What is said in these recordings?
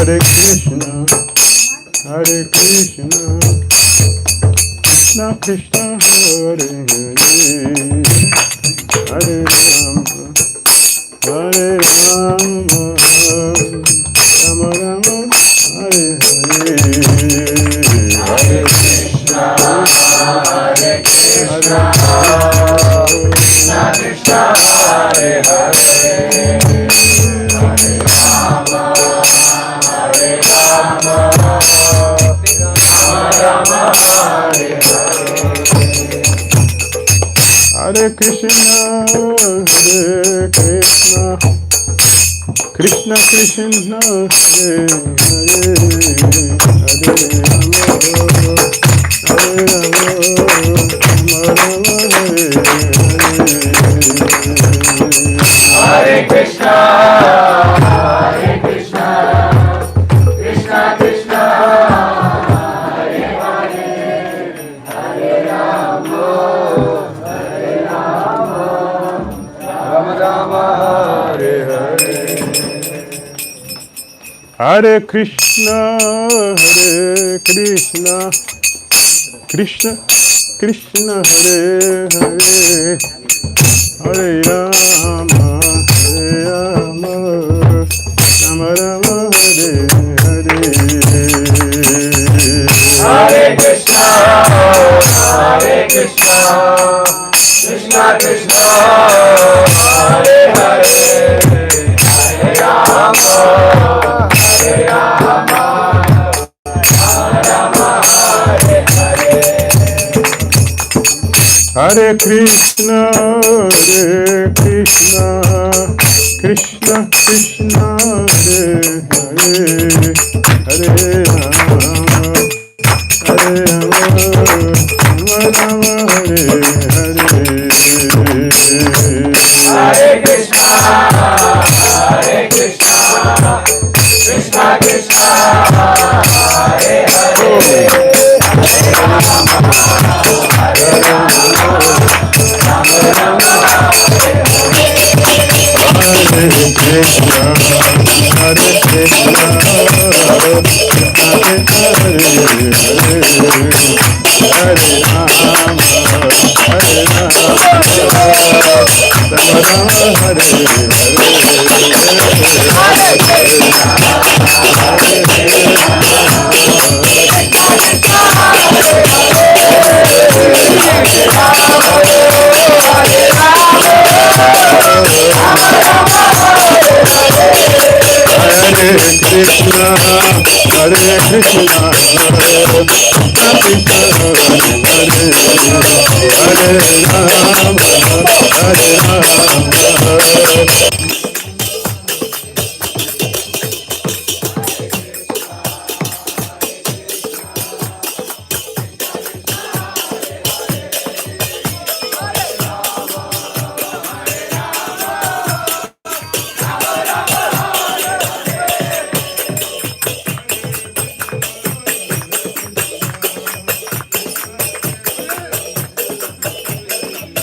Hare Krishna, Hare Krishna, Krishna Krishna, Hare Hare, Hare Rama, Hare Rama, Rama Rama, Hare Hare, Hare Krishna, Hare Krishna, Krishna Krishna, Hare Hare, Hare Rama, Hare Rama, Rama Hare Hare. Hare Krishna, Hare Krishna, Krishna Krishna, Hare Hare, Hare Rama, Hare Rama, Rama Rama, Hare Hare. Hare Krishna, Hare Krishna, Krishna Krishna, Hare Hare, Hare Rama, Hare Rama, Rama Rama, Hare Hare. Hare Krishna, Hare Krishna, Krishna Krishna, Hare Hare, Hare Rama, Hare Rama, Rama Rama, Hare Hare. Hare Krishna, Hare Krishna, Krishna Krishna, Hare Hare, Hare Rama, Hare Rama, Rama Rama, Hare Hare. Hare Krishna, Hare Krishna, Krishna Krishna, Hare Hare, Hare Rama, Hare Rama, Rama Rama, Hare Hare. Hare Krishna, Hare Krishna, Krishna Krishna, Hare Hare, Hare Rama, Hare Rama, Rama Rama, Hare Hare. Hare Krishna, Hare Krishna, Hare Hare, Hare Rama, Hare Rama, Rama Rama, Hare Hare Krishna, Hare Krishna, Hare Rama, Hare Rama.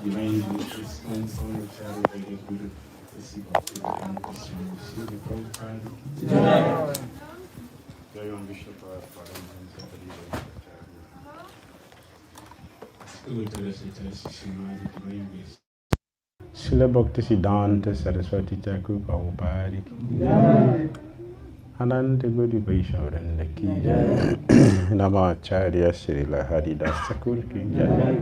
Divine response on the charity of the Guru, the Sikh Bhakti, the Swami, the Prabhupada. Jai Om Vishnu Prabhupada, Srila Bhakti Siddhanta Saraswati Thakur Prabhupada ki Ananta Guru Vaishnavanda ki Namacharya Srila Haridas Thakur ki Jai.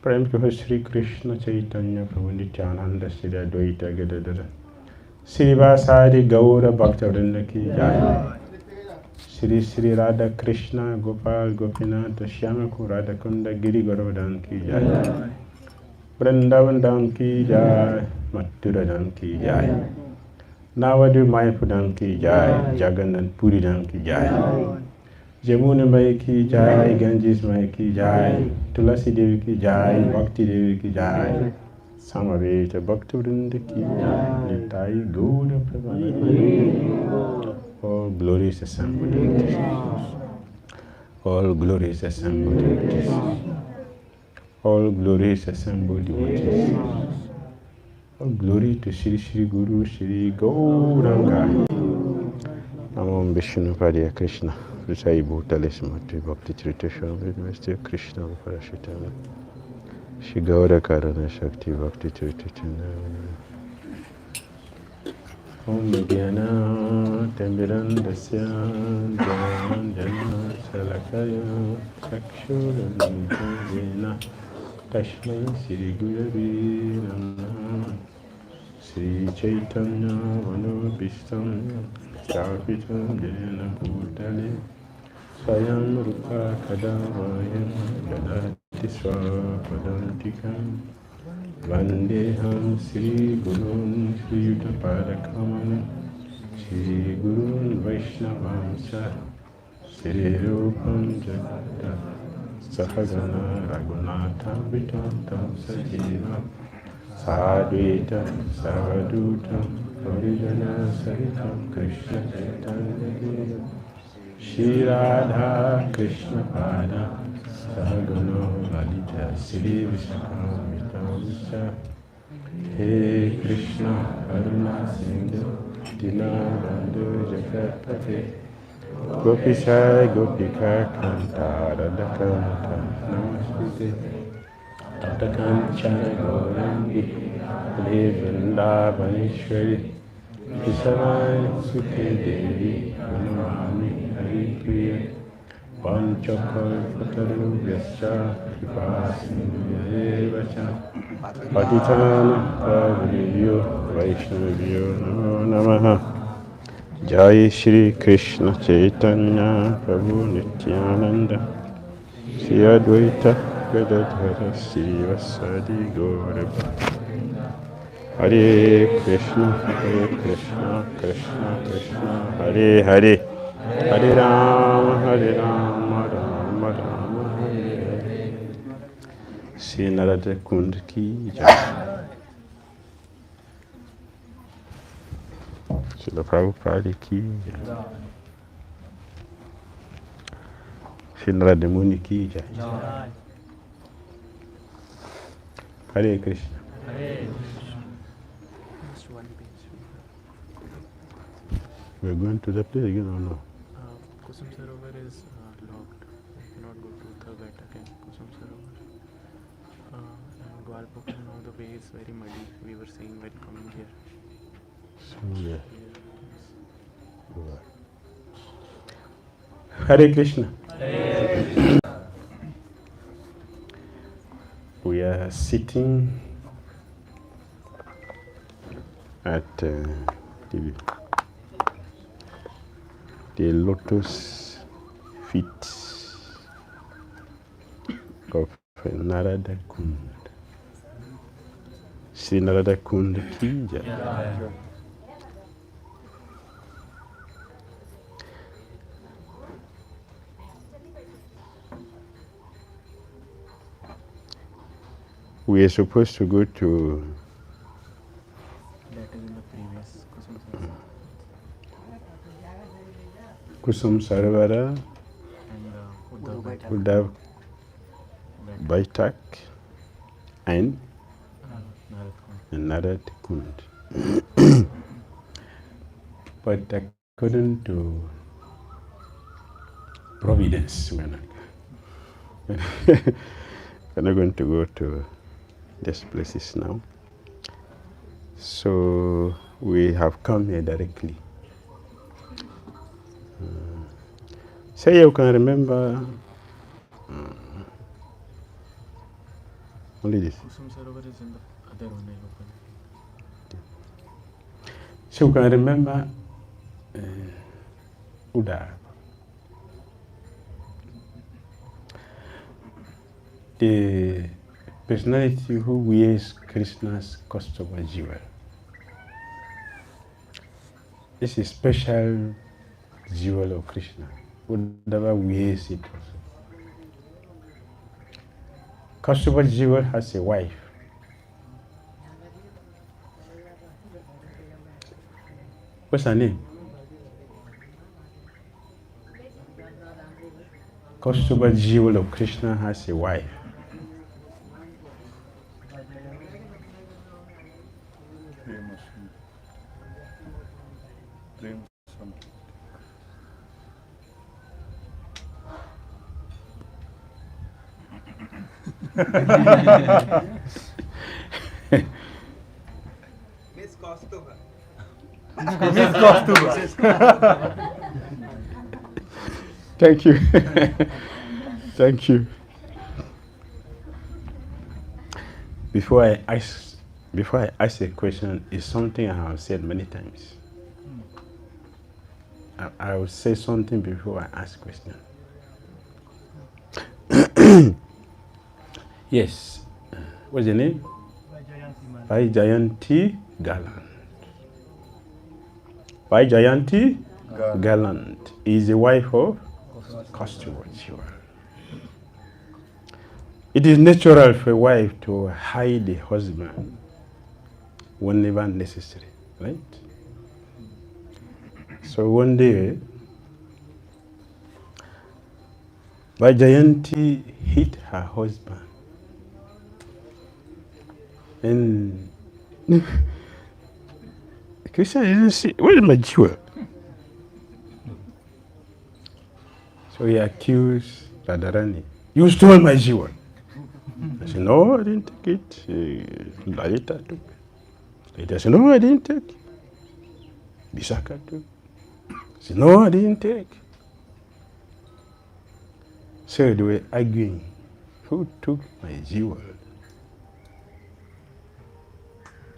प्रेम के हो श्री कृष्ण चैतन्य प्रभु नित्यानंद श्री अद्वैत गदाधर श्रीवासादि गौर भक्तवृंद की जय। श्री श्री राधा कृष्ण गोपाल गोपीनाथ श्याम को राधा कुंड गिरि गोवर्धन की जय। वृंदावन धाम की जय, मथुरा धाम की जय, नवद्वीप मायापुर धाम की जय, जगन्नाथ पुरी धाम की जय, जमुना माई की जय, गंजिस माई की जय, तुलसी देवी की जय, भक्ति देवी की जय, समवेत भक्त वृंद की जय, निताई गौर प्रभु। All glories assembled in this house. All glories assembled in this house. All glories assembled in this house. All glory to Shri Shri Guru Shri Gauranga. Namo Vishnu Padaya Krishna. Visai Bhutale Smatri Bhakti Tritasha Vidvesti Krishna Parashitana. Shri Gaura Karana Shakti Bhakti Tritatana. Om Jnana Timirandasya Jnana Salakaya Chakshurandjana Tashmai Shri Gurave Namah. Shri Chaitanya Manobhishtam Stapitam Jena Bhutale Swayam Rupa Kadavayam Dadati Swapadantikam Vandeham Sri Gurun Sri Yutapadakam Sri Gurun Vaishnavamsa Sri Rupam Jagata Sahagana Raghunatha Vitantam Sajiva Sadvita Savadutam Harijana Saritam Krishna Chaitanya Shri Radha Krishna Pada Sahagano Lalita Sri Vishakam Vitamsa. He Krishna Karuna Sindhu Nityananda Jagatpate Gopisha Gopika Kanta Radhakanta Namaste Tatakanchana Gaurangi Vrindavaneshwari Kisavai Sukhe Devi Pranamami Hari Priya Panchakalpatarubhyascha Kripasindhyayevacha Patitana Pavivyo Vaishnavyo Namo Namaha Jai Shri Krishna Chaitanya Prabhu Nityananda Shri Advaita Gadadhara Srivasadi Gaura Hare Krishna Krishna Krishna Hare Hare Hare Rama Rama Rama Hare Hare Shri Narada Kunda ki Jai Srila Prabhupada ki Jai Shri Narada Muni ki Jai Hare Krishna. We're going to that place again or no? Kusum Sarovar is locked. We cannot go to the gate again. Kusum Sarovar. And Gwalpokha, now the way is very muddy. We were saying when coming here. So, yeah. Hare Krishna. We are sitting at the lotus feet of Narada Kunda. Sri Narada Kunda ki Jai. We are supposed to go to That is in the previous Kusum Sarovar. Kusum Saravara And Uddhav Baitak and Narad Kund. But according to Providence, we're not going to go to these places now. So we have come here directly. Say you can remember only this. Kusum Sarovar is in the other one I opened. So you can remember Uddhav. The personality who wears Krishna's customer jewel. This is special jewel of Krishna. Uddhava wears it also. Customer jewel has a wife. What's her name? Customer jewel of Krishna has a wife. Miss Costuba. Thank you. Thank you. Before I ask a question, is something I have said many times. I will say something before I ask a question. Yes. What's your name? Jayanti Gallant. Jayanti Gallant is the wife of Kasturi. It is natural for a wife to hide the husband whenever necessary, right? So one day, Jayanti hit her husband. And Krishna didn't see, where is my jewel? So he accused Radharani. You stole my jewel. I said, no, I didn't take it. Lalita took it. Lalita said, no, I didn't take it. Bisaka took it. I said, no, I didn't take it. So they were arguing. Who took my jewel?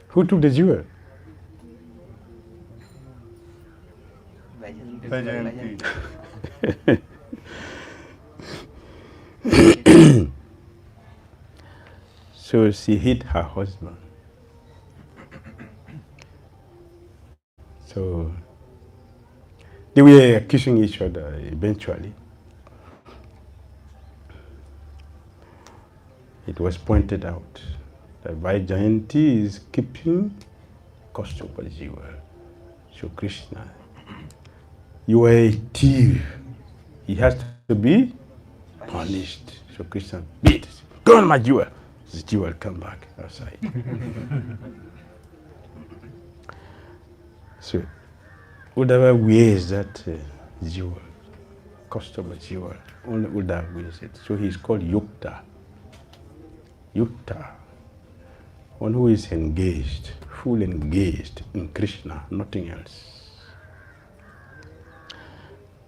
Who took the jewel? So she hit her husband. So they were accusing each other eventually. It was pointed out that Vaijayanti is keeping customer jewel. So Krishna, you are a thief. He has to be punished. So Krishna beat. Go on my jewel. The jewel come back outside. So Uddhava wears that jewel, customer jewel. Only Uddhava wears it. So he's called Yukta. Yukta, one who is engaged, fully engaged in Krishna, nothing else.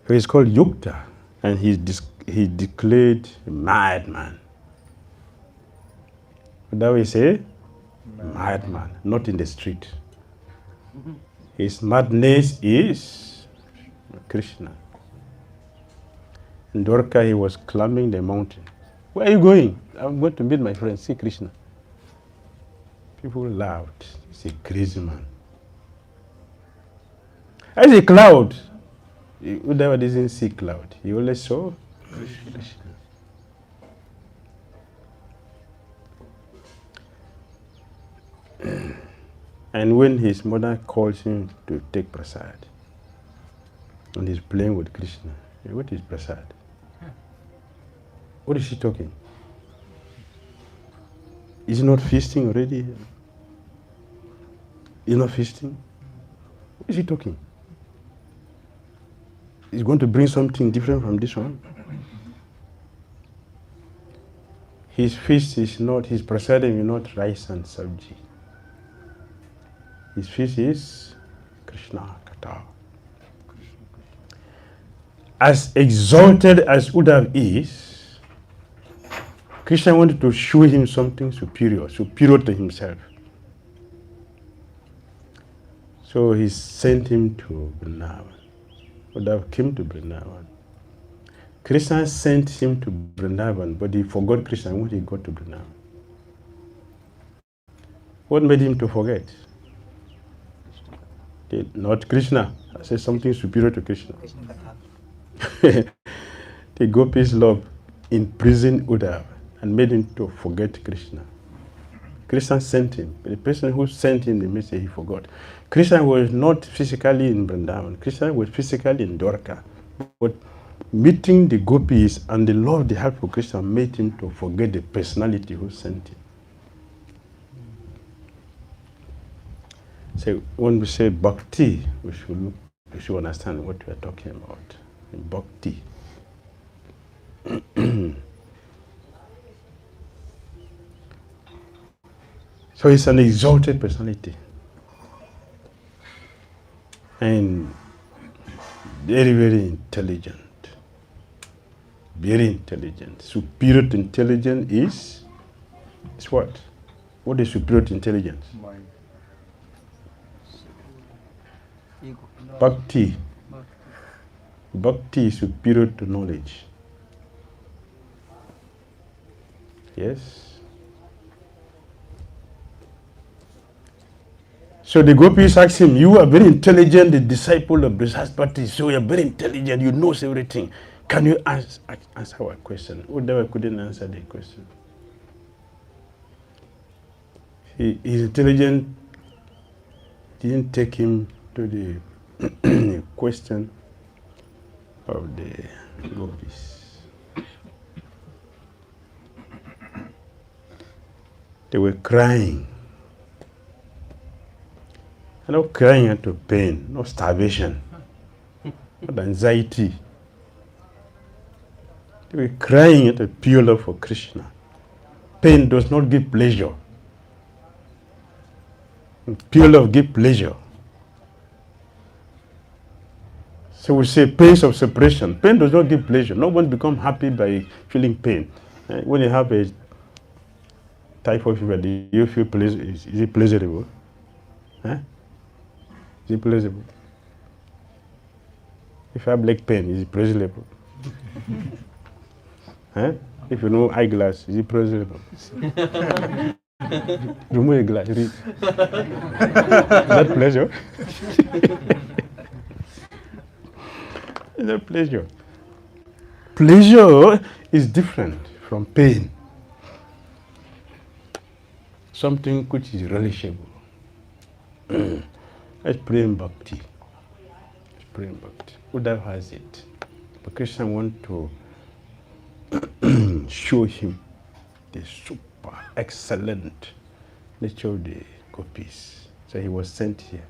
So he's called Yukta, and he declared a madman. That we say, madman, not in the street. His madness is Krishna. In Dwarka, he was climbing the mountain. Where are you going? I'm going to meet my friend, see Krishna. People laughed. He's a crazy man. As a cloud, Uddhava doesn't see cloud. He only saw Krishna. And when his mother calls him to take prasad, and he's playing with Krishna, what is prasad? What is she talking? Is he not feasting already? He's not feasting? What is he talking? He's going to bring something different from this one. His feast is not, his prasadam is not rice and sabji. His feast is Krishna Katha. As exalted as Uddhava is, Krishna wanted to show him something superior to himself. So he sent him to Vrindavan. Uddhava came to Vrindavan. Krishna sent him to Vrindavan, but he forgot Krishna when he got to Vrindavan. What made him to forget? Not Krishna. I said something superior to Krishna. The gopis' love imprisoned Uddhava and made him to forget Krishna. Krishna sent him. But the person who sent him the message, he forgot. Krishna was not physically in Vrindavan. Krishna was physically in Dwarka. But meeting the gopis and the love they had for Krishna made him to forget the personality who sent him. So when we say Bhakti, we should understand what we are talking about. Bhakti. So he's an exalted personality. And very, very intelligent. Very intelligent. Superior to intelligence is what? What is superior to intelligence? Mind. Bhakti. Bhakti is superior to knowledge. Yes? So the gopis asked him, you are very intelligent, the disciple of Brihaspati, so you are very intelligent, you know everything. Can you answer our question? Uddhava couldn't answer the question. His intelligence didn't take him to the question of the gopis. They were crying. Not crying out of pain, not starvation, not anxiety. We're crying out of pure love for Krishna. Pain does not give pleasure. Pure love gives pleasure. So we say pains of separation. Pain does not give pleasure. No one becomes happy by feeling pain. When you have a typhoid fever, do you feel pleasure? Is it pleasurable? Huh? Is it pleasurable? If you have leg pain, is it pleasurable? Huh? If you know eyeglass, is it pleasurable? Remove a glass, read. Is that pleasure? Is that pleasure? Pleasure is different from pain. Something which is relishable. Let's pray in Bhakti. Let's pray in Bhakti. Uddhav has it. But Krishna wants to show him the super excellent nature of the gopis. So he was sent here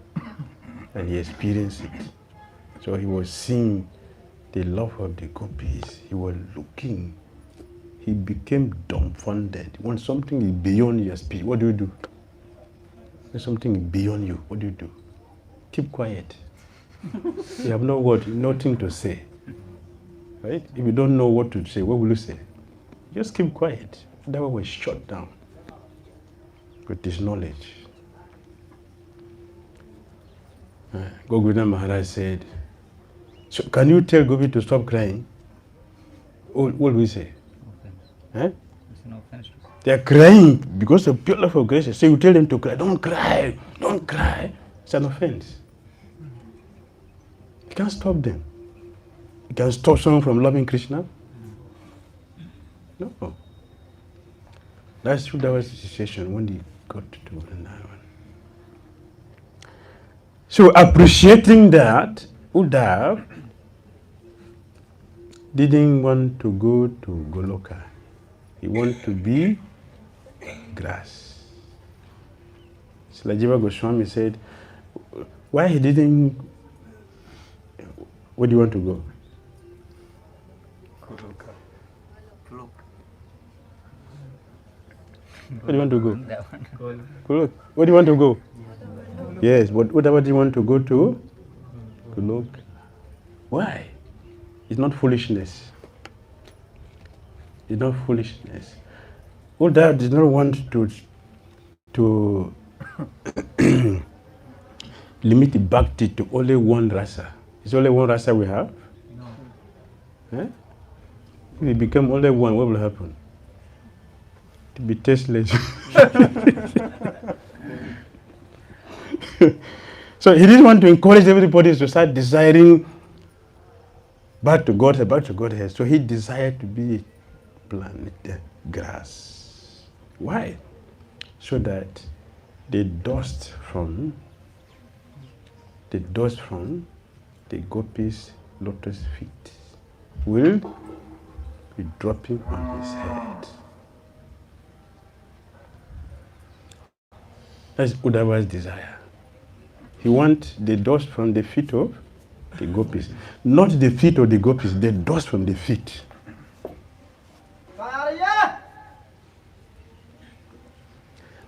and he experienced it. So he was seeing the love of the gopis. He was looking. He became dumbfounded. When something is beyond your speed, what do? When something is beyond you, what do? Keep quiet. You have no word, nothing to say. Right? If you don't know what to say, what will you say? Just keep quiet. That way was shut down with this knowledge. Govardhan Maharaj said, so can you tell Gopi to stop crying? What will we say? Huh? It's no offense. They are crying because of pure love of grace. So you tell them to cry. Don't cry. Don't cry. It's an offense. You can't stop them. You can stop someone from loving Krishna? No. That's true. That was the situation when he got to Vrindavan. So appreciating that, Uddhav didn't want to go to Goloka. He wanted to be grass. Jiva Goswami said, why he didn't, where do you want to go? Where do you want to go? Kuluk. Where do you want to go? Yes, but whatever do you want to go to? Kuluk. Why? It's not foolishness. It's not foolishness. Uddhav did not want to limit the bhakti to only one rasa. It's only one rasa we have? No. Eh? If it become only one, what will happen? To be tasteless. So he didn't want to encourage everybody to start desiring back to Godhead. So he desired to be planted grass. Why? So that the dust from the gopis' lotus feet will be dropping on his head. That's Uddhava's desire. He wants the dust from the feet of the gopis. Not the feet of the gopis, the dust from the feet.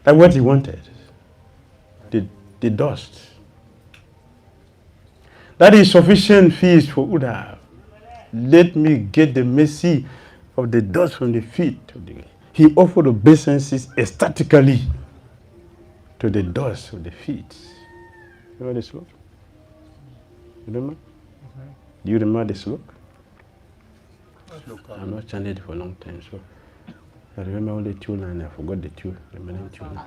That's what he wanted. The dust. That is sufficient feast for Uddhava. Let me get the mercy of the dust from the feet. He offered obeisances ecstatically to the dust of the feet. You know the sloka? You remember? Do you remember the sloka? I'm not chanted for a long time, so I remember only tune and I forgot the tune. Remaining tune.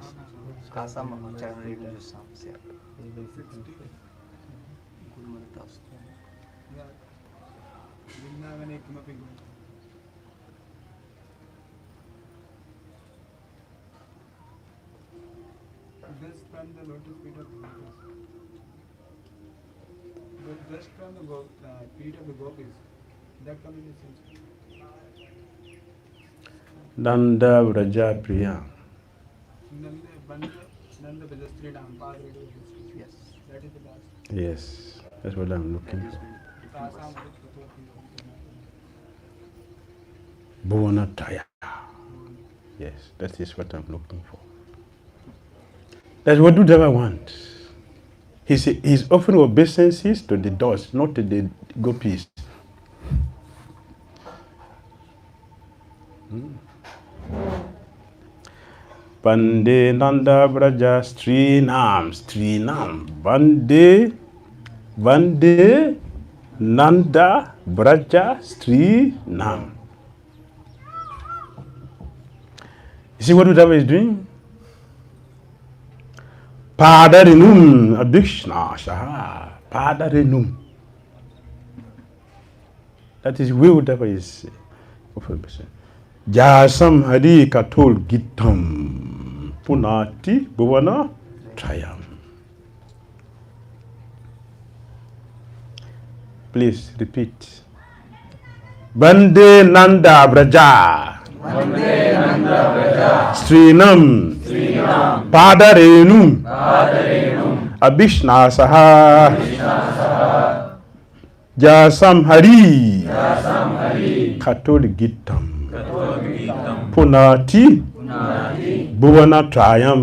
Just from the lotus feet of the gopis. But just from the feet of the gopis, that comes in the sense. Nanda Vraja Priya. Nanda Bajastri Dam. Yes. That is the last. Yes, that's what I'm looking for. Bhuvanataya. Yes, that is what I'm looking for. That's what Uddhava wants. He's offering obeisances to the doors, not to the gopis. Bande Nanda Braja Strinam, Bande Nanda Braja Strinam. You see what Uddhava is doing? Padarinum Abhishna Shaha. Padarinum. That is where Uddhava is offering. Jasam Hari Katol Gitam Punati Bhuvana Trayam. Please repeat. Bande Nanda Braja. Bande Nanda Braja. Strinam. Padarenum. Abhishna Saha. Jasam Hari. Katol Gitam. Punati Bhuvana Trayam.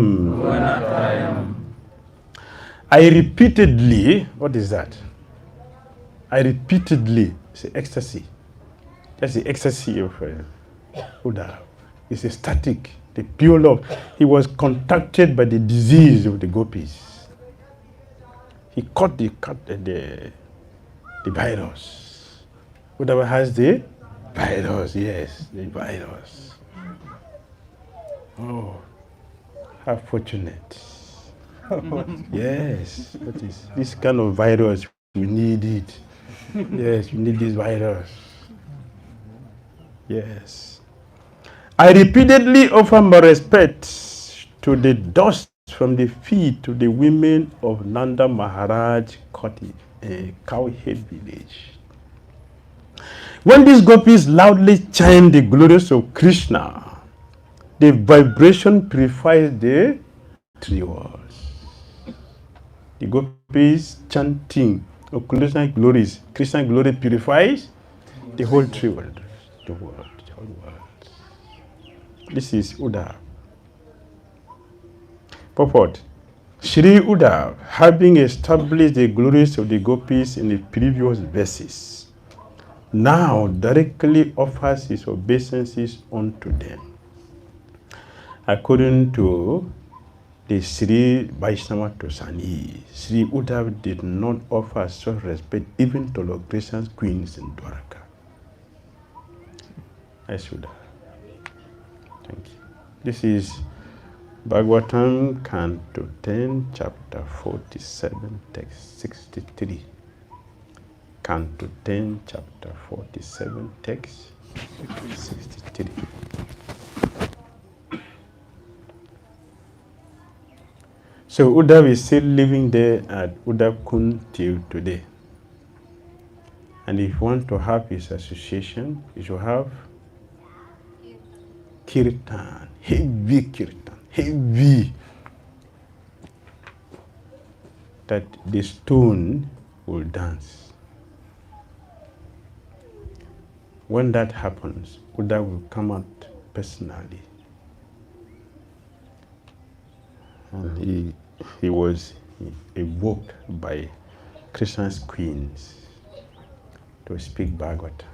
I repeatedly, what is that? I repeatedly, it's ecstasy. That's the ecstasy of Uddhava. It's a static, the pure love. He was contacted by the disease of the gopis. He caught the virus. Uddhava has the virus, yes, the virus. Oh, how fortunate. Yes, that is this kind of virus, we need it. Yes, we need this virus. Yes. I repeatedly offer my respect to the dust from the feet of the women of Nanda Maharaj Koti, a cowhead village. When these gopis loudly chant the glories of Krishna, the vibration purifies the three worlds. The gopis chanting of Krishna glories. Krishna glory purifies the whole three worlds. The whole world. This is Uddhava. Purport. Sri Uddhava, having established the glories of the gopis in the previous verses, now directly offers his obeisances unto them. According to the Sri Vaishnava Tosani, Sri Uddhava did not offer such respect even to Lord Krishna's queens in Dwaraka. That's Uddhava. Thank you. This is Bhagavatam, Canto 10, Chapter 47, Text 63. Canto 10, Chapter 47, Text 63. So Uddhava is still living there at Uddhava Kund till today. And if you want to have his association, you should have kirtan, heavy kirtan, heavy. That the stone will dance. When that happens, Uddhava will come out personally. And he was evoked by Krishna's queens to speak Bhagavatam.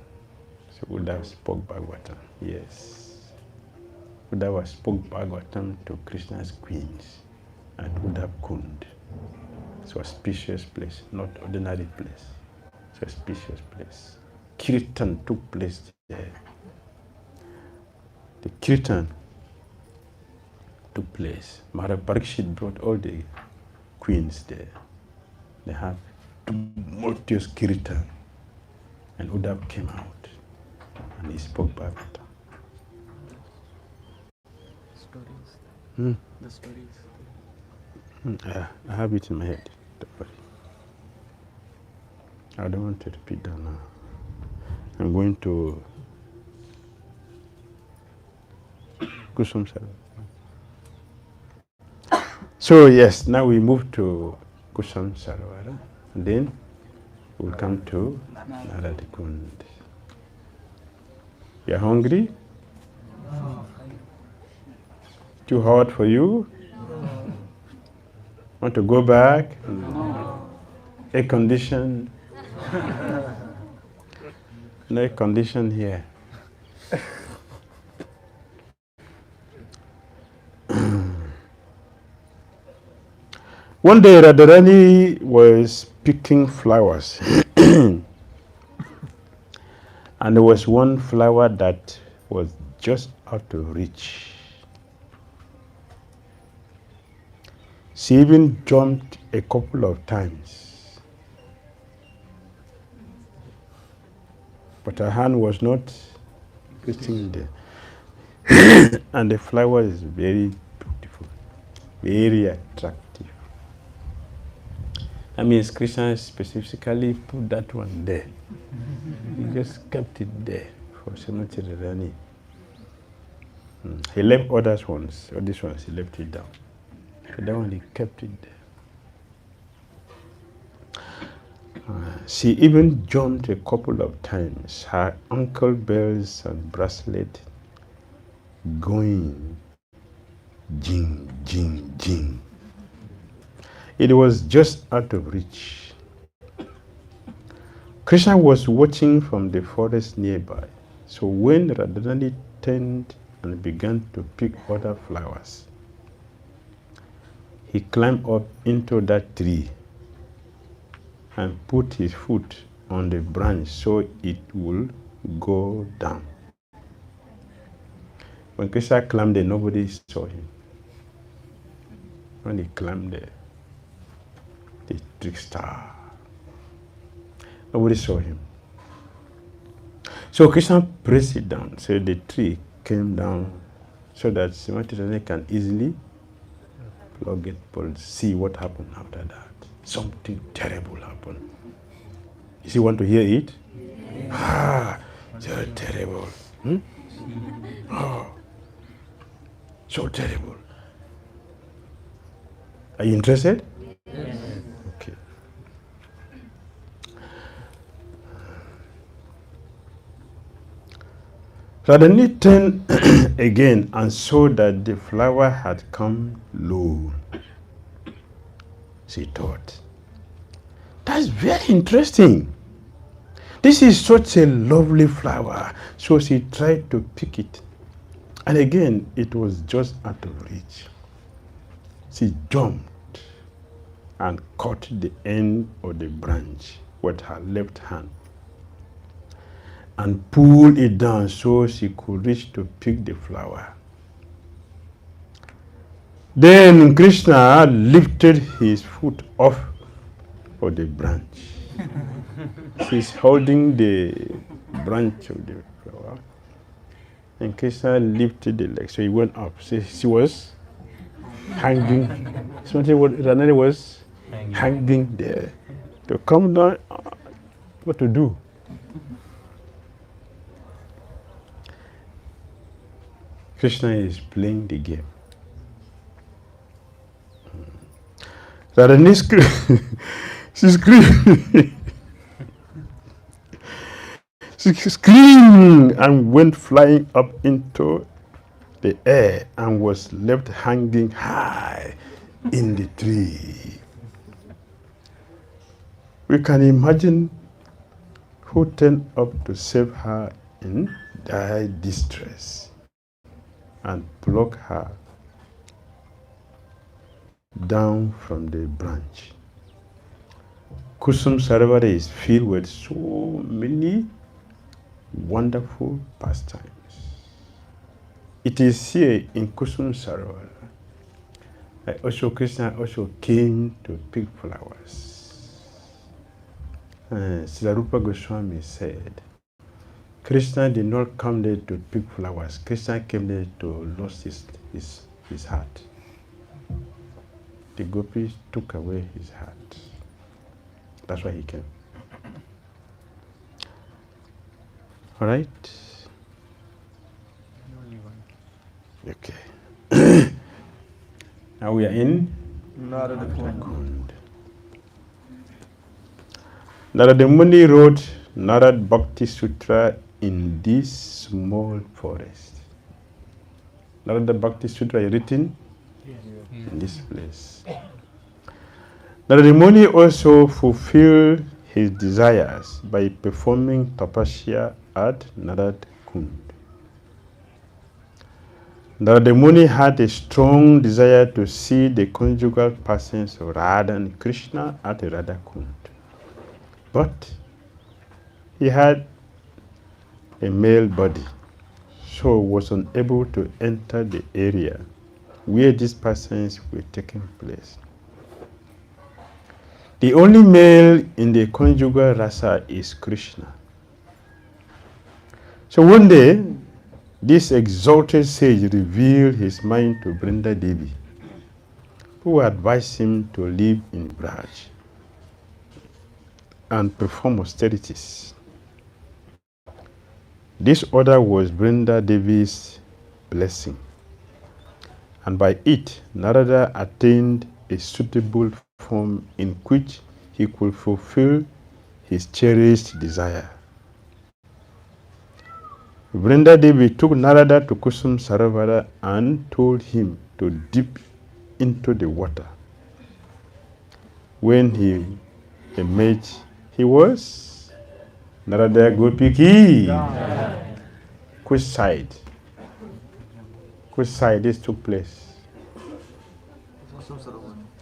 So Uddhava spoke Bhagavatam, yes. Uddhava spoke Bhagavatam to Krishna's queens at Uddhava Kund. It's a auspicious place, not ordinary place. It's a auspicious place. Kirtan took place there. The Kirtan took place. Maharaj Parikshit brought all the queens there. They have tumultuous Kirtan. And Uddhava came out and he spoke Bhagavatam. Stories. The stories. Yeah, I have it in my head. Don't worry. I don't want to repeat that now. I'm going to Kusum Sarva. So yes, now we move to Kusam Sarovara. And then we'll come to Narada Kunda. You're hungry? Too hot for you? Want to go back? Air condition? No air condition here. One day Radharani was picking flowers and there was one flower that was just out of reach. She even jumped a couple of times, but her hand was not reaching there. And the flower is very beautiful, very attractive. That means Krishna specifically put that one there. He just kept it there for Srimati Radharani. He left others ones, or this ones, he left it down. But that one, he kept it there. She even jumped a couple of times. Her ankle bells and bracelet going jing, jing, jing. It was just out of reach. Krishna was watching from the forest nearby. So when Radharani turned and began to pick other flowers, he climbed up into that tree and put his foot on the branch so it will go down. When Krishna climbed there, nobody saw him. When he climbed there, the trickster, nobody saw him. So Krishna pressed it down, so the tree came down so that Srimati Radharani can easily plug it, but see what happened after that. Something terrible happened. You want to hear it? Yeah. Ah, so terrible. Oh, so terrible. Are you interested? Yes. Okay. Radharani turned again and saw that the flower had come low. She thought, that's very interesting. This is such a lovely flower. So she tried to pick it. And again, it was just out of reach. She jumped and caught the end of the branch with her left hand and pulled it down so she could reach to pick the flower. Then Krishna lifted his foot off of the branch. She's holding the branch of the flower, and Krishna lifted the leg, so he went up. She was hanging. Radharani was hanging there. To come down, what to do? Krishna is playing the game. Radharani she screamed. She screamed and went flying up into the air and was left hanging high in the tree. We can imagine who turned up to save her in dire distress and pluck her down from the branch. Kusum Sarovara is filled with so many wonderful pastimes. It is here in Kusum Sarovara that also Krishna also came to pick flowers. Srila Rupa Goswami said, Krishna did not come there to pick flowers. Krishna came there to lose his heart. The gopis took away his heart. That's why he came. All right? Okay. Now we are in Narada Kunda. Narada Muni wrote Narada Bhakti Sutra in this small forest. Narada Bhakti Sutra is written in this place. Narada Muni also fulfilled his desires by performing tapasya at Narada Kunda. Narada Muni had a strong desire to see the conjugal persons of Radha and Krishna at Radha Kunda. But he had a male body, so was unable to enter the area where these persons were taking place. The only male in the conjugal rasa is Krishna. So one day, this exalted sage revealed his mind to Brinda Devi, who advised him to live in Braj and perform austerities. This order was Brinda Devi's blessing, and by it, Narada attained a suitable form in which he could fulfill his cherished desire. Brinda Devi took Narada to Kusum Saravara and told him to dip into the water. When he emerged, he was Narada Gopiki. Which side? Which side this took place?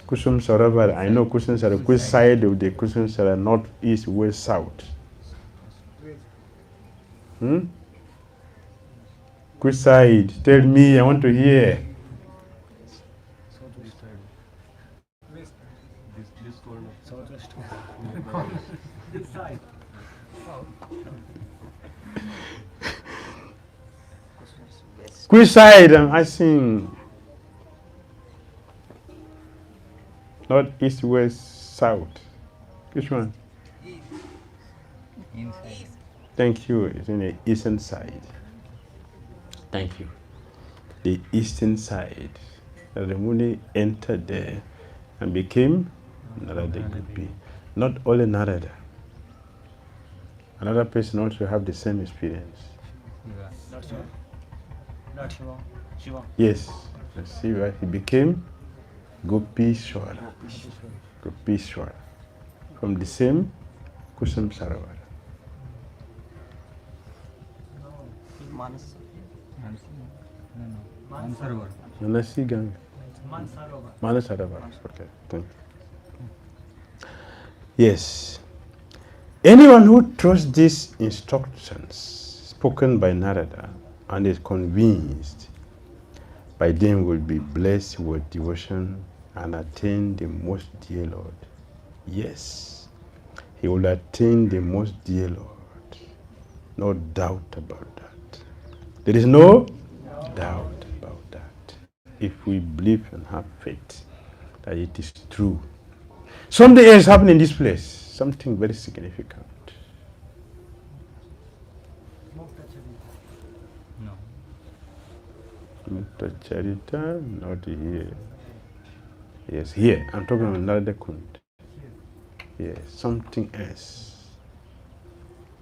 Kusum Saravara. I know Kusum Saravara. Which side of the Kusum Saravara? North, east, west, south? Which side? Tell me, I want to hear. This side. Which side? I'm asking. North, east, west, south. Which one? Inside. Thank you. It's in the eastern side. Thank you. The eastern side. Narada Muni entered there and became Narada Gopi. Not only Narada. Another person also have the same experience. Not Shiva. Not Shiva. Shiva. Yes. See, right? He became Gopishwara. Gopishwara. From the same Kusum Saravara. Manas. Mansarovar. Manasi Gang. Mansarovar. Manasaravara. Okay, thank you. Yes. Anyone who trusts these instructions spoken by Narada and is convinced by them will be blessed with devotion and attain the most dear Lord. Yes, he will attain the most dear Lord. No doubt about that. There is no doubt about that. If we believe and have faith that it is true. Something else happened in this place. Something very significant. No. Mukta Charita, not here. Yes, here. I'm talking about Narada Kunda. Yes, something else.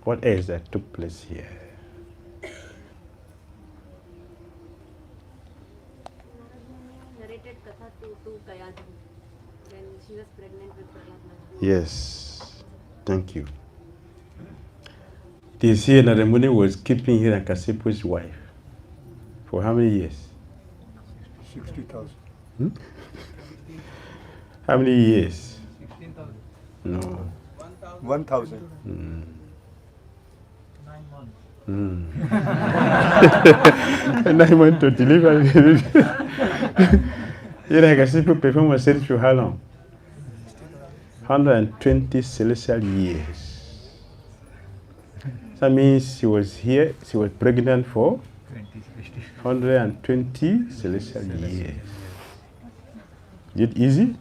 What else that took place here? Narrated Katha to Kayadhi when she was pregnant with Prahlad. Yes, thank you. This year Narada Muni was keeping Hiranyakashipu's wife. For how many years? 60,000. How many years? 16,000. No. 1,000. 9 months. 9 months to deliver. Hiranyakashipu performed a service for how long? 120 celestial years. That means she was here, she was pregnant for 120 celestial years. Is it easy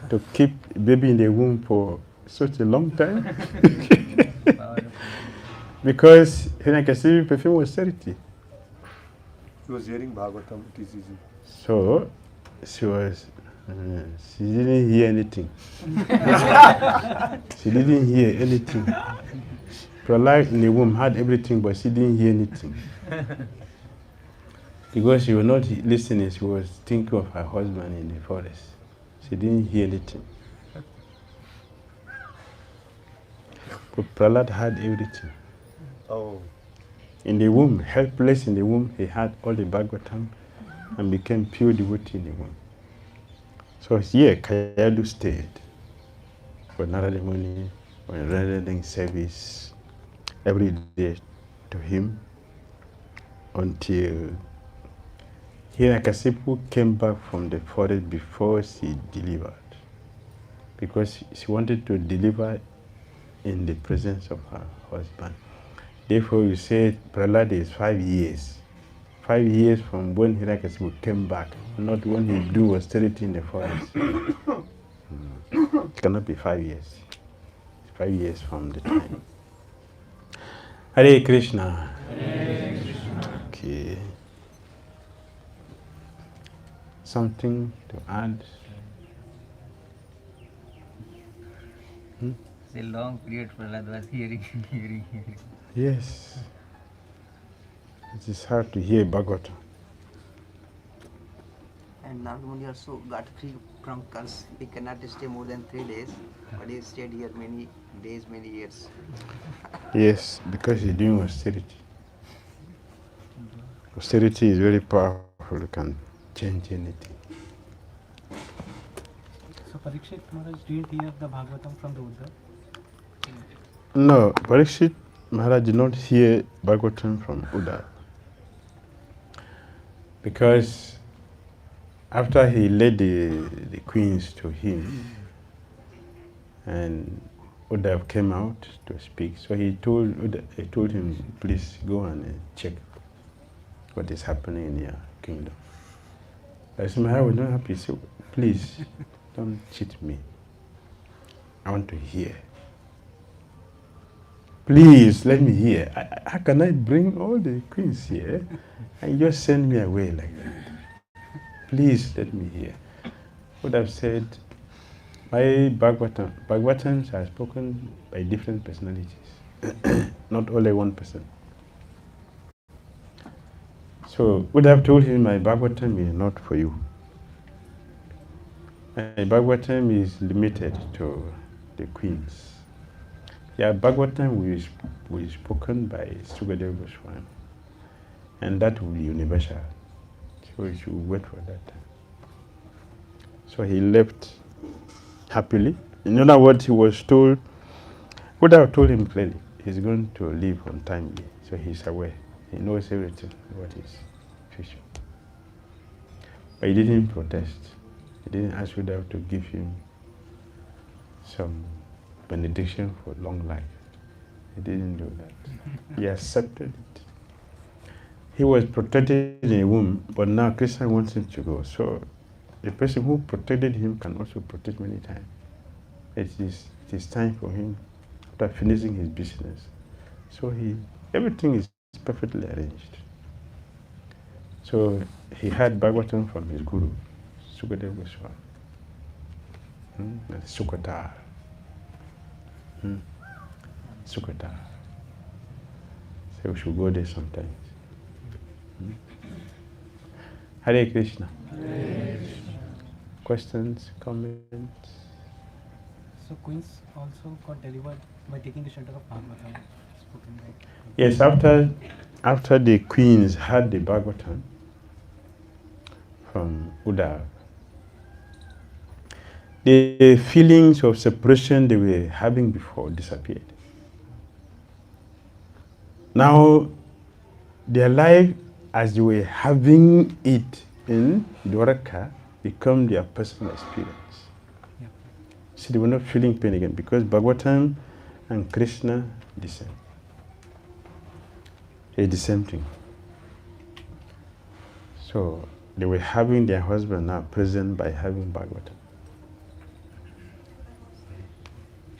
to keep a baby in the womb for such a long time? Because Hiranyakashipu performed austerity. He was hearing Bhagavatam, it is easy. So she was She didn't hear anything. She didn't hear anything. Prahlad in the womb had everything, but she didn't hear anything. Because she was not listening, she was thinking of her husband in the forest. She didn't hear anything. But Prahlad had everything. Oh. In the womb, helpless in the womb, he had all the Bhagavatam and became pure devotee in the womb. So here, Kayadu stayed for Narada Muni, when rendering service every day to him until Hiranyakasipu came back from the forest before she delivered, because she wanted to deliver in the presence of her husband. Therefore, you say Prahlad is 5 years. 5 years from when Hiranyakasipu came back, not when he do austerity in the forest. It cannot be 5 years. 5 years from the time. Hare Krishna. Hare Krishna. Okay. Something to add? It's a long period Prahlad was hearing. Yes. It is hard to hear Bhagavatam. And Narada Muni also got free from curse. He cannot stay more than 3 days, but he stayed here many days, many years. Yes, because he's doing austerity. Austerity is very powerful, it can change anything. So Parikshit Maharaj didn't hear the Bhagavatam from the Uddhav? No, Parikshit Maharaj did not hear Bhagavatam from Uddhav. Because after he led the queens to him, and Uddhav came out to speak, so he told him, please go and check what is happening in your kingdom. Maharaj was not happy, so please don't cheat me. I want to hear. Please let me hear. How can I bring all the queens here and just send me away like that? Please let me hear. Would have said, my Bhagavatams are spoken by different personalities, not only one person. So would have told him, my Bhagavatam is not for you. My Bhagavatam is limited to the queens. Yeah, Bhagavatam will be spoken by Sukadeva Goswami, and that will be universal. So you should wait for that time. So he left happily. In other words, he was told, would have told him clearly, he's going to leave untimely. So he's aware. He knows everything, what is future. But he didn't protest. He didn't ask Uddhav to give him some benediction for long life. He didn't do that. He accepted it. He was protected in a womb, but now Krishna wants him to go. So the person who protected him can also protect many times. It is time for him after finishing his business. So everything is perfectly arranged. So he had Bhagavatam from his guru, Sukadeva Goswami, and Sukata. Sukata. So we should go there sometimes. Hare Krishna. Hare Krishna. Questions, comments? So queens also got delivered by taking the shelter of Bhagavatam. Spoken by. Yes, after the queens had the Bhagavatam from Uddhav, the feelings of separation they were having before disappeared. Now, their life as they were having it in Dwaraka become their personal experience. Yeah. So they were not feeling pain again because Bhagavatam and Krishna the same. It's the same thing. So they were having their husband now present by having Bhagavatam.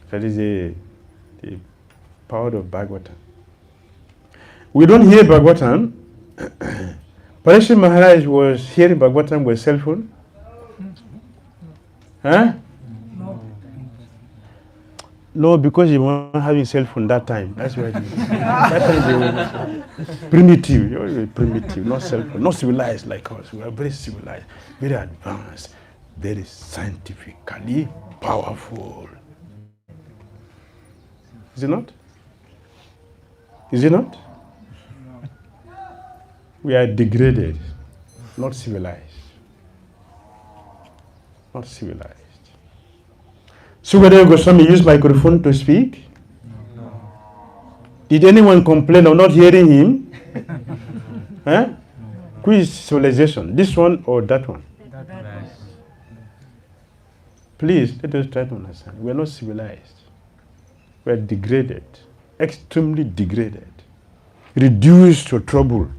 That is the power of Bhagavatam. We don't hear Bhagavatam. Parikshit Maharaj was hearing Bhagavatam with cell phone. Huh? No, because you weren't having cell phone that time. That's why. That time they were primitive. You were primitive, not cell phone, not civilized like us. We are very civilized, very advanced, very scientifically powerful. Is it not? Is it not? We are degraded, not civilized. Not civilized. Sukadeva Goswami used microphone to speak? No. Did anyone complain of not hearing him? Huh? Which is civilization? This one or that one? Please, let us try to understand. We are not civilized. We are degraded, extremely degraded, reduced to trouble.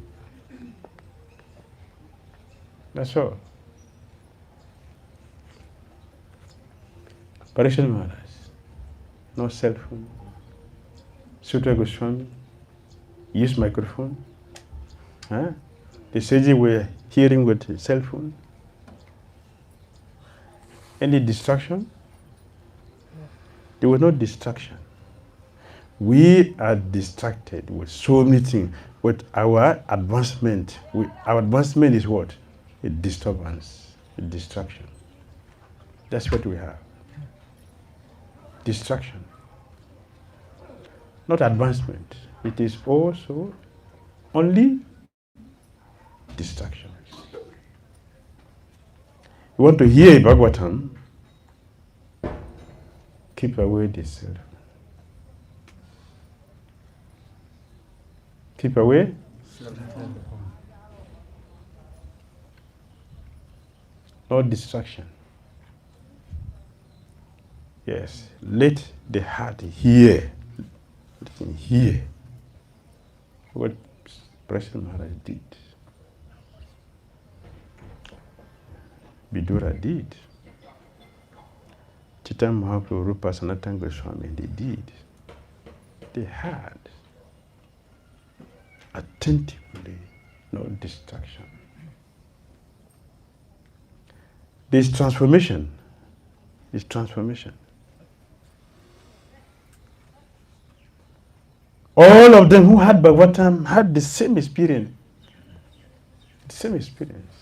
That's all. Parikshit Maharaj, no cell phone. Sutra Goswami, use microphone. Huh? The sages were hearing with cell phone. Any distraction? There was no distraction. We are distracted with so many things. With our advancement, our advancement is what? A disturbance, a distraction. That's what we have. Distraction. Not advancement. It is also only distraction. You want to hear Bhagavatam, keep away the cell phone. Keep away. No distraction. Yes, let the heart hear. Let him hear what President Maharaj did. Vidura did. Chaitanya Mahaprabhu, Rupa, Sanatana Goswami, they did. They had attentively, no distraction. This transformation is transformation. All of them who had Bhagavatam had the same experience. The same experience.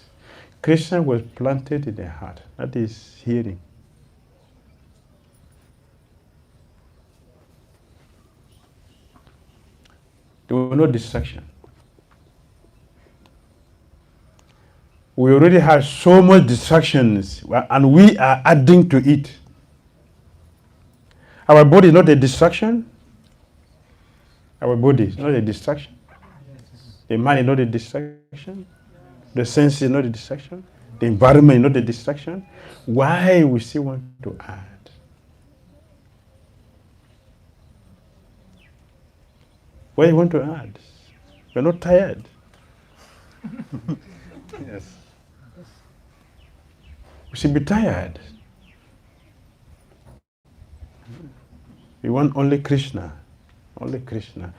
Krishna was planted in their heart. That is hearing. There was no distraction. We already have so much distractions, and we are adding to it. Our body is not a distraction. Our body is not a distraction. The mind is not a distraction. The sense is not a distraction. The environment is not a distraction. Why we still want to add? Why you want to add? You're not tired. Yes. We should be tired. We want only Krishna. Only Krishna.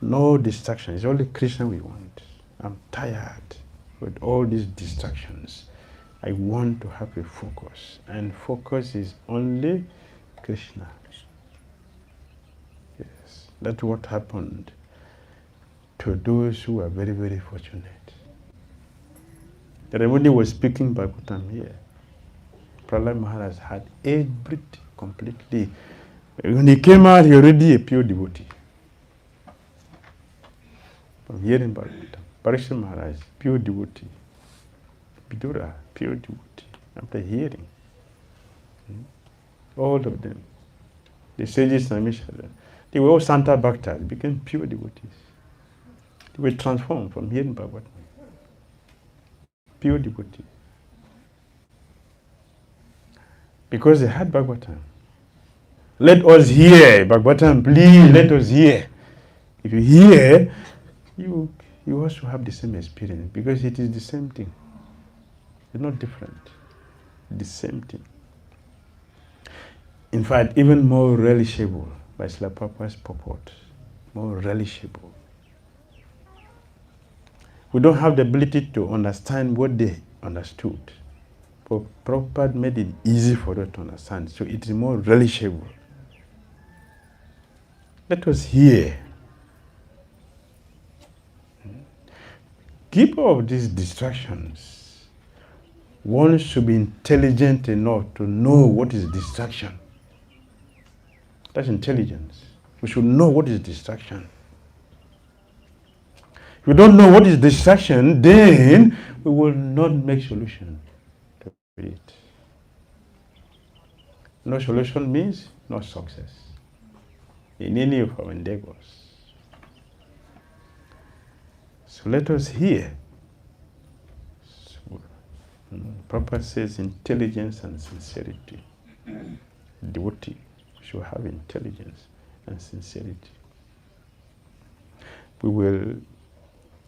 No distraction. It's only Krishna we want. I'm tired with all these distractions. I want to have a focus. And focus is only Krishna. Yes. That's what happened to those who are very, very fortunate. Everybody was speaking Bhagavatam here. Prahlad Maharaj had everything completely. When he came out, he already a pure devotee. From hearing Bhagavatam. Parikshit Maharaj, pure devotee. Vidura, pure devotee. After hearing. All of them. The sages and Mishra. They were all Santa Bhaktas, became pure devotees. They were transformed from hearing Bhagavatam. Pure devotee. Because they had Bhagavatam. Let us hear Bhagavatam, please, let us hear. If you hear, you also have the same experience because it is the same thing. It's not different. The same thing. In fact, even more relishable by Srila Prabhupada's purport. More relishable. We don't have the ability to understand what they understood. But Prabhupada made it easy for us to understand, so it is more relishable. Let us hear. Keep off these distractions. One should be intelligent enough to know what is distraction. That's intelligence. We should know what is distraction. If we don't know what is distraction, then we will not make solution to it. No solution means no success in any of our endeavors. So let us hear. So, Prabhupada says intelligence and sincerity. Devotee should have intelligence and sincerity. We will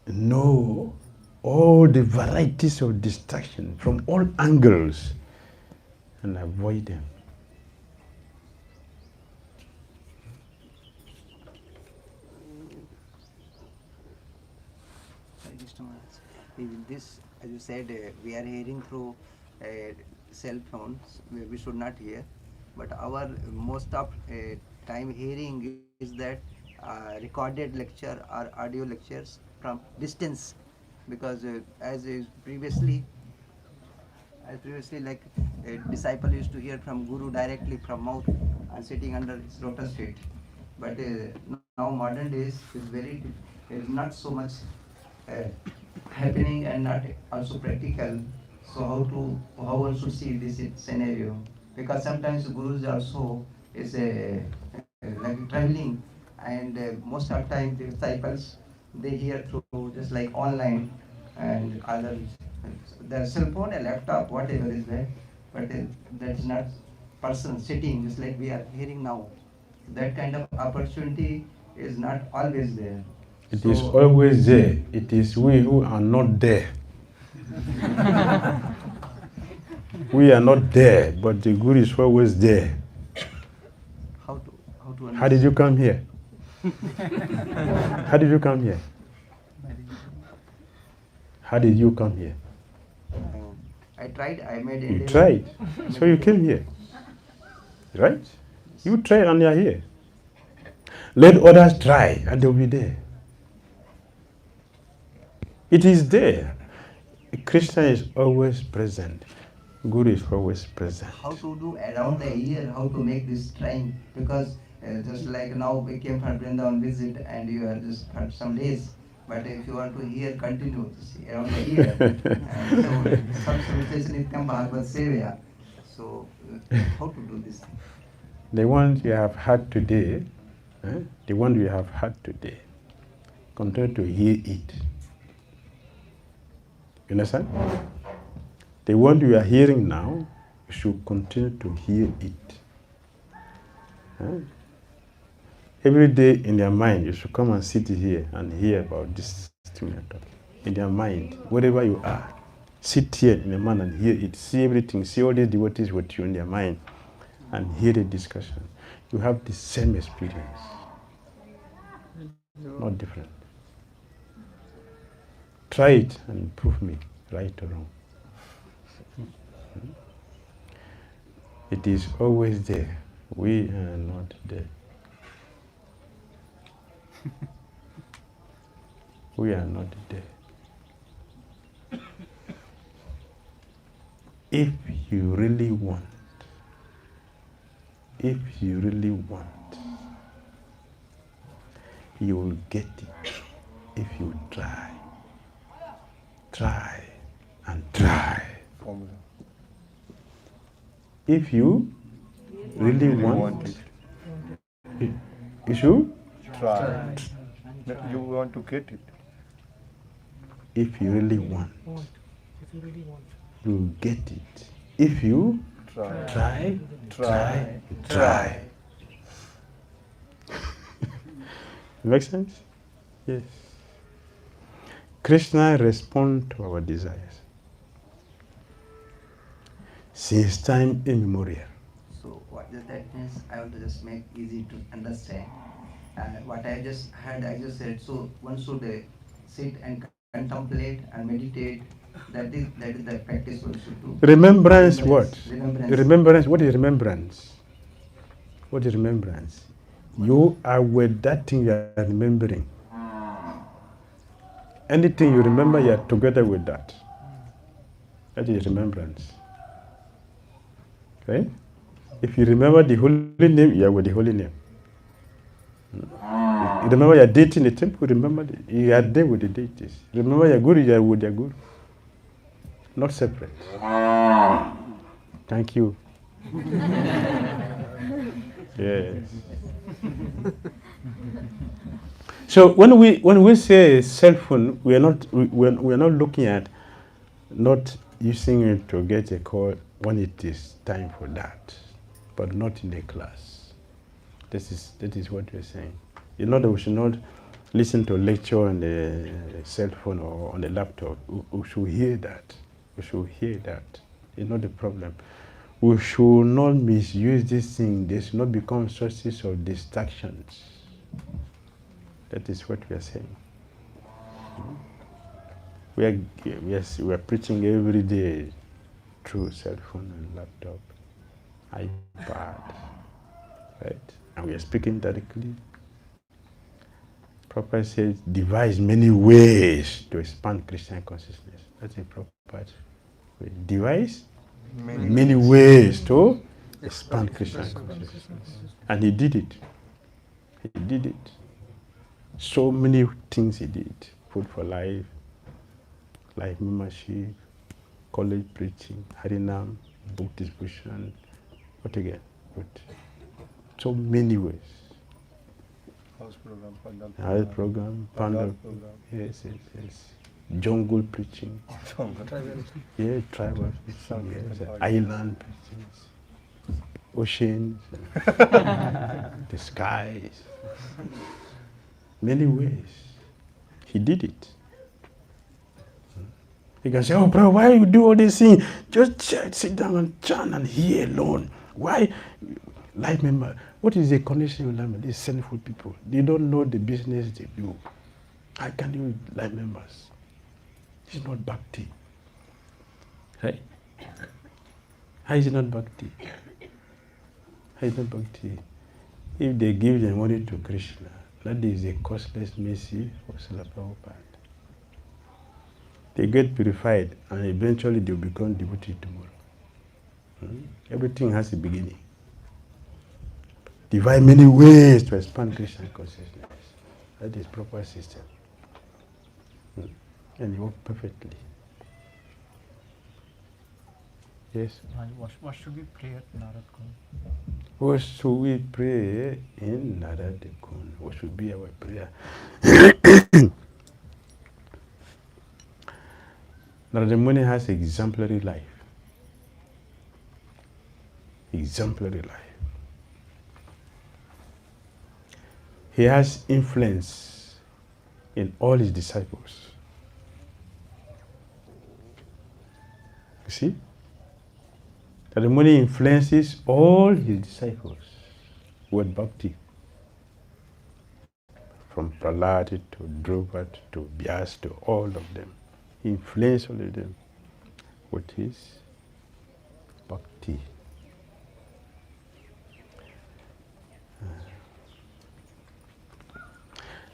know all the varieties of distraction from all angles and avoid them. In this, as you said, we are hearing through cell phones. We should not hear, but our most of time hearing is that recorded lecture or audio lectures from distance, because as is previously like a disciple used to hear from guru directly from mouth and sitting under his lotus feet. But now modern days is not so much uh, happening and not also practical. So how one should see this scenario? Because sometimes gurus also is like traveling, and most of the time the disciples they hear through just like online and other the cell phone, a laptop, whatever is there, but that's not person sitting just like we are hearing now. That kind of opportunity is not always there. It is always there. It is we who are not there. We are not there, but the Guru is always there. How to understand? How did you come here? How did you come here? How did you come here? I tried. I made. You tried, so you came here, right? You tried and you are here. Let others try and they'll be there. It is there. Krishna is always present. Guru is always present. How to do around the year, how to make this trying, because just like now we came from Vrindavan visit and you are just for some days, but if you want to hear continuously around the year, and so some solution nityam bhagavad sevaya. So how to do this thing? The ones you have had today, the one we have had today, continue to hear it. You understand? The one you are hearing now, you should continue to hear it. Every day in your mind, you should come and sit here and hear about this thing you're talking. In your mind, wherever you are, sit here in your mind and hear it. See everything, see all these devotees with you in your mind and hear the discussion. You have the same experience, not different. Try it and prove me right or wrong. It is always there. We are not there. We are not there. If you really want, you will get it if you try. Try and try. If you really want it, you should Try. You want to get it. If you really want, you will get it. If you try. Make sense? Yes. Krishna responds to our desires since time immemorial. So what does that mean? I want to just make easy to understand. What I just said, so one should sit and contemplate and meditate That is the practice one should do. Remembrance what? Remembrance. Remembrance. What is remembrance? What is remembrance? You are with that thing you are remembering. Anything you remember, you are together with that. That is remembrance. Okay? If you remember the holy name, you are with the holy name. You remember your deity in the temple, remember you are there with the deities. Remember your guru, you are with your guru. Not separate. Thank you. Yes. So when we say cell phone, we are not looking at not using it to get a call when it is time for that, but not in the class. That is what we are saying. You know that we should not listen to a lecture on the cell phone or on the laptop. We should hear that. We should hear that. It's not the problem. We should not misuse this thing. They should not become sources of distractions. That is what we are saying. We are preaching every day through cell phone and laptop, iPad, right? And we are speaking directly. Prabhupada says, devise many ways to expand Christian consciousness. That's a Prabhupada way. Devise many ways to expand Christian consciousness. And he did it. He did it. So many things he did. Food for life, life membership, college preaching, Harinam, book distribution, what again? What? So many ways. House program, Pandal Health program, Pandal program. Yes. Jungle preaching. Yeah, tribal preaching. Yes. Island preaching. Oceans. The skies. Many ways. He did it. You can say, oh, bro, why you do all these things? Just sit down and chant and hear alone. Why? Life member, what is the connection with life members? These sinful people. They don't know the business they do. How can you life members? It's not Bhakti. Right? How is it not Bhakti? How is it not Bhakti? If they give their money to Krishna, that is a costless mercy for Srila Prabhupada. They get purified and eventually they will become devotee tomorrow. Everything has a beginning. Devise many ways to expand Christian consciousness. That is proper system. And it works perfectly. Yes? What should we pray at Narada Kunda? What should we pray in Narada Kunda? What should be our prayer? Narada Muni has exemplary life. Exemplary life. He has influence in all his disciples. You see? Narada Muni influences all his disciples with Bhakti. From Prahlad to Dhruva to Vyas to all of them. He influenced all of them with his Bhakti.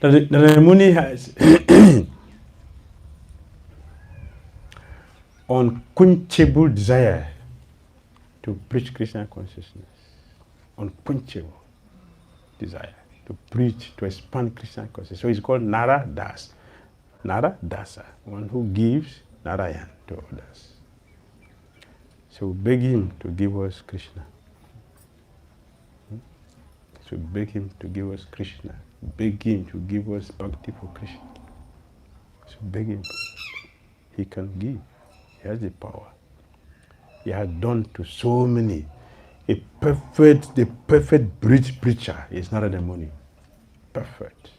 Narada Muni has unquenchable desire to preach Krishna consciousness. Unquenchable desire to preach, to expand Krishna consciousness. So he's called Narada. Naradasa, one who gives Narayan to others. So beg him to give us Krishna. So beg him to give us Krishna. Beg him to give us Bhakti for Krishna. So beg him. He can give. He has the power. He has done to so many. The perfect bridge preacher is Narada Muni. Perfect.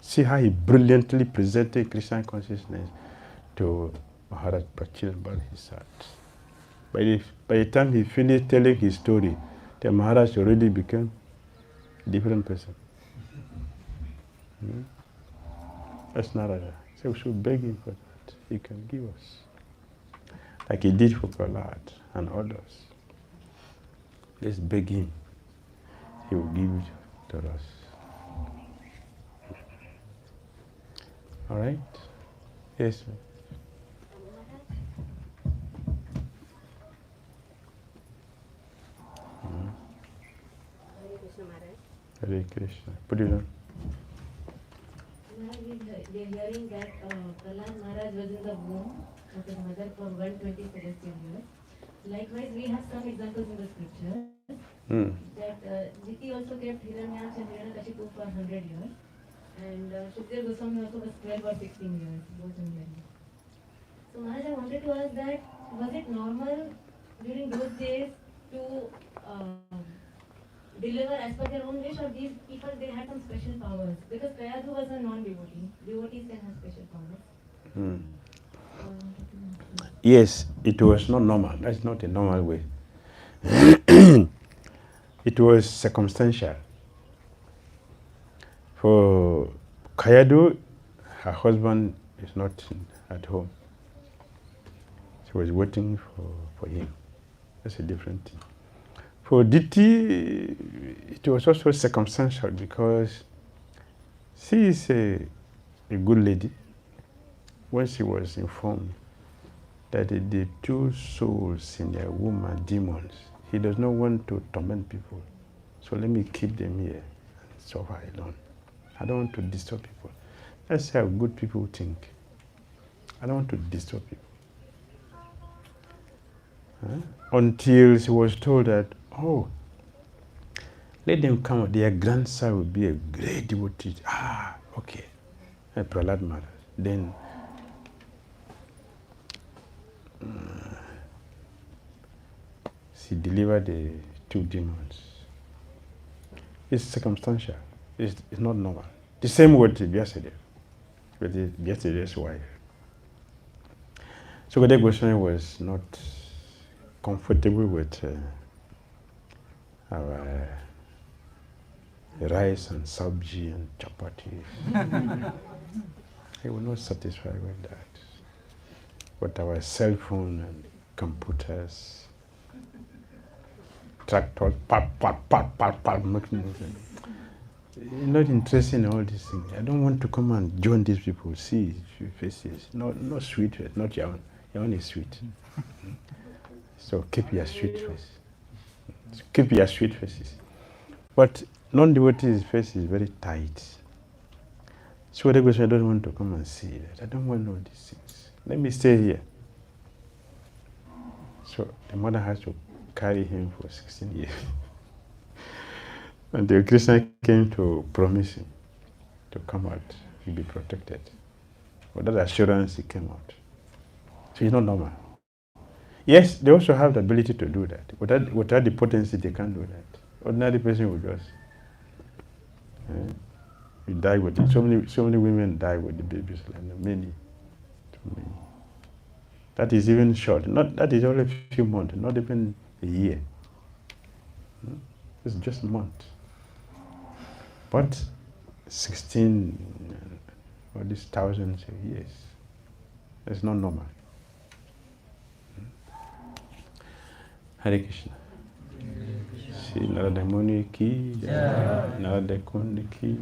See how he brilliantly presented Krishna consciousness to Maharaj Prachina about his heart. By the time he finished telling his story, the Maharaj already became a different person. That's Narada. So we should beg him for that. he can give us. Like he did for Prahlad and others. Let's beg him. He will give it to us. All right? Yes, ma'am. Hare Krishna Maharaj. Hare Krishna. Put it on. Maharaj, we are hearing that Prahlad Maharaj was in the womb of his mother for 120 celestial years. Likewise, we have some examples in the scripture that Jiti also kept Hiranyaksha and Hiranyakashipu for 100 years. And Shukdev Goswami also was 12 or 16 years, both in Delhi. So Maharaj, I wanted to ask that, was it normal during those days to deliver as per their own wish, or these people, they had some special powers? Because Kayadu was a non-devotee. Devotees can have special powers. Yes, it was not normal. That's not a normal way. It was circumstantial. For Kayadu, her husband is not at home. She was waiting for him. That's a different thing. For Diti, it was also circumstantial because she is a good lady. When she was informed that the two souls in their womb are demons, he does not want to torment people. So let me keep them here and suffer alone. I don't want to disturb people. That's how good people think. I don't want to disturb people. Until she was told that, oh, let them come, their grandson will be a great devotee. Ah, okay. Prahlad Maharaj. Then she delivered the two demons. It's circumstantial. It's not normal. The same with Vyasadeva, with Vyasadeva's wife. So Sukadeva Goswami was not comfortable with our rice and sabji and chapati. He was not satisfied with that. But our cell phone and computers, tractors, not interested in all these things. I don't want to come and join these people. See faces, not sweet face, not your own. Your own is sweet. So keep your sweet face. Keep your sweet faces. But non-devotee's face is very tight. So I don't want to come and see that. I don't want all these things. Let me stay here. So the mother has to carry him for 16 years. And the Krishna came to promise him to come out, he'll be protected. With that assurance, he came out. So he's not normal. Yes, they also have the ability to do that. Without the potency, they can't do that. Ordinary person would just you die with it. So many women die with the babies, like many. That is even short. That is only a few months, not even a year. It's just a month. But 16 or these thousands of years, it's not normal. Hare Krishna. Shri Narada Muni ki, Narada Kunda ki.